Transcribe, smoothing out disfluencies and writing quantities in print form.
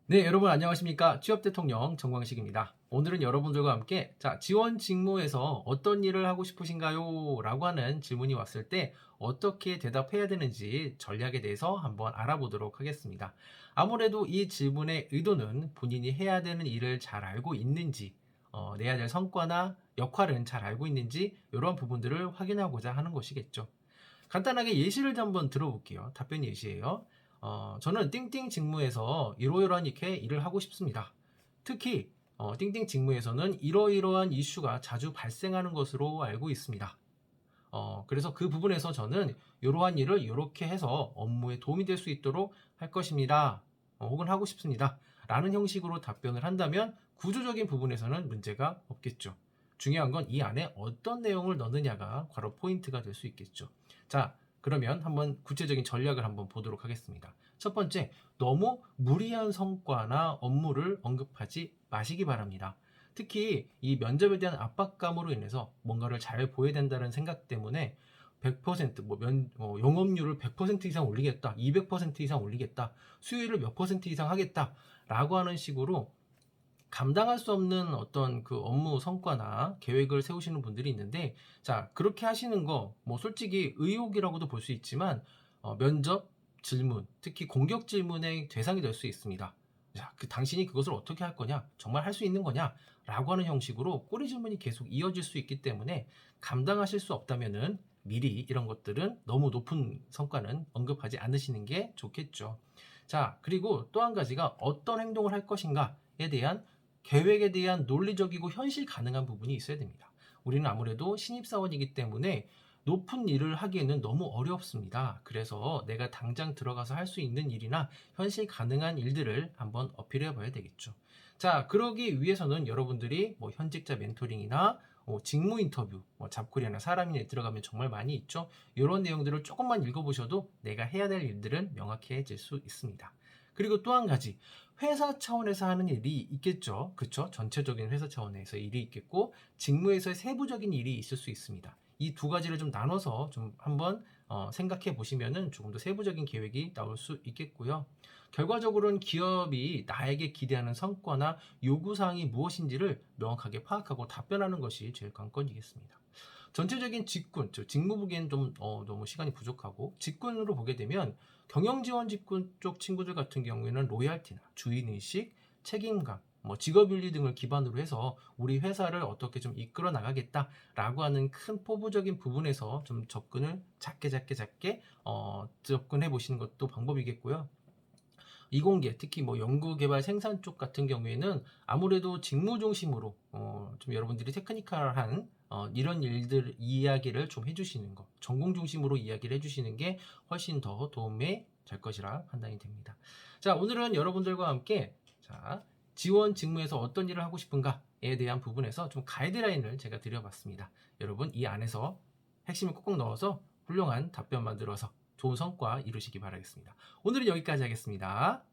네, 여러분 안녕하십니까? 취업 대통령 정광식입니다. 오늘은 여러분들과 함께 지원 직무에서 어떤 일을 하고 싶으신가요? 라고 하는 질문이 왔을 때 어떻게 대답해야 되는지 전략에 대해서 한번 알아보도록 하겠습니다. 아무래도 이 질문의 의도는 본인이 해야 되는 일을 잘 알고 있는지, 내야 될 성과나 역할은 잘 알고 있는지 이런 부분들을 확인하고자 하는 것이겠죠. 간단하게 예시를 한번 들어볼게요. 답변 예시예요. 저는 띵띵 직무에서 이러이러한 이렇게 일을 하고 싶습니다. 특히 띵띵 직무에서는 이러이러한 이슈가 자주 발생하는 것으로 알고 있습니다. 그래서 그 부분에서 저는 이러한 일을 이렇게 해서 업무에 도움이 될 수 있도록 할 것입니다. 혹은 하고 싶습니다. 라는 형식으로 답변을 한다면 구조적인 부분에서는 문제가 없겠죠. 중요한 건 이 안에 어떤 내용을 넣느냐가 바로 포인트가 될 수 있겠죠. 자, 그러면 한번 구체적인 전략을 한번 보도록 하겠습니다. 첫 번째, 너무 무리한 성과나 업무를 언급하지 마시기 바랍니다. 특히 이 면접에 대한 압박감으로 인해서 뭔가를 잘 보여야 된다는 생각 때문에 100% 영업률을 100% 이상 올리겠다, 200% 이상 올리겠다, 수요일을 몇 퍼센트 이상 하겠다라고 하는 식으로 감당할 수 없는 어떤 그 업무 성과나 계획을 세우시는 분들이 있는데, 자, 그렇게 하시는 거, 뭐 솔직히 의혹이라고도 볼 수 있지만, 면접 질문, 특히 공격 질문의 대상이 될 수 있습니다. 자, 당신이 그것을 어떻게 할 거냐? 정말 할 수 있는 거냐? 라고 하는 형식으로 꼬리 질문이 계속 이어질 수 있기 때문에 감당하실 수 없다면은 미리 이런 것들은 너무 높은 성과는 언급하지 않으시는 게 좋겠죠. 자, 그리고 또 한 가지가 어떤 행동을 할 것인가에 대한 계획에 대한 논리적이고 현실 가능한 부분이 있어야 됩니다. 우리는 아무래도 신입사원이기 때문에 높은 일을 하기에는 너무 어렵습니다. 그래서 내가 당장 들어가서 할 수 있는 일이나 현실 가능한 일들을 한번 어필해 봐야 되겠죠. 자, 그러기 위해서는 여러분들이 뭐 현직자 멘토링이나 직무 인터뷰, 잡코리아나 사람인에 들어가면 정말 많이 있죠. 이런 내용들을 조금만 읽어보셔도 내가 해야 될 일들은 명확해질 수 있습니다. 그리고 또 한 가지, 회사 차원에서 하는 일이 있겠죠. 그쵸? 전체적인 회사 차원에서 일이 있겠고, 직무에서의 세부적인 일이 있을 수 있습니다. 이 두 가지를 좀 나눠서 좀 한번 생각해 보시면은 조금 더 세부적인 계획이 나올 수 있겠고요. 결과적으로는 기업이 나에게 기대하는 성과나 요구사항이 무엇인지를 명확하게 파악하고 답변하는 것이 제일 관건이겠습니다. 전체적인 직군, 즉 직무 보기엔 좀 너무 시간이 부족하고, 직군으로 보게 되면 경영지원 직군 쪽 친구들 같은 경우에는 로열티나 주인의식, 책임감, 직업윤리 등을 기반으로 해서 우리 회사를 어떻게 좀 이끌어 나가겠다라고 하는 큰 포부적인 부분에서 좀 접근을 작게 접근해 보시는 것도 방법이겠고요. 이공계, 특히 연구개발 생산 쪽 같은 경우에는 아무래도 직무 중심으로 좀 여러분들이 테크니컬한 이런 일들 이야기를 좀 해주시는 거, 전공 중심으로 이야기를 해주시는 게 훨씬 더 도움이 될 것이라 판단이 됩니다. 자, 오늘은 여러분들과 함께 지원 직무에서 어떤 일을 하고 싶은가에 대한 부분에서 좀 가이드라인을 제가 드려봤습니다. 여러분 이 안에서 핵심을 꼭꼭 넣어서 훌륭한 답변 만들어서 좋은 성과 이루시기 바라겠습니다. 오늘은 여기까지 하겠습니다.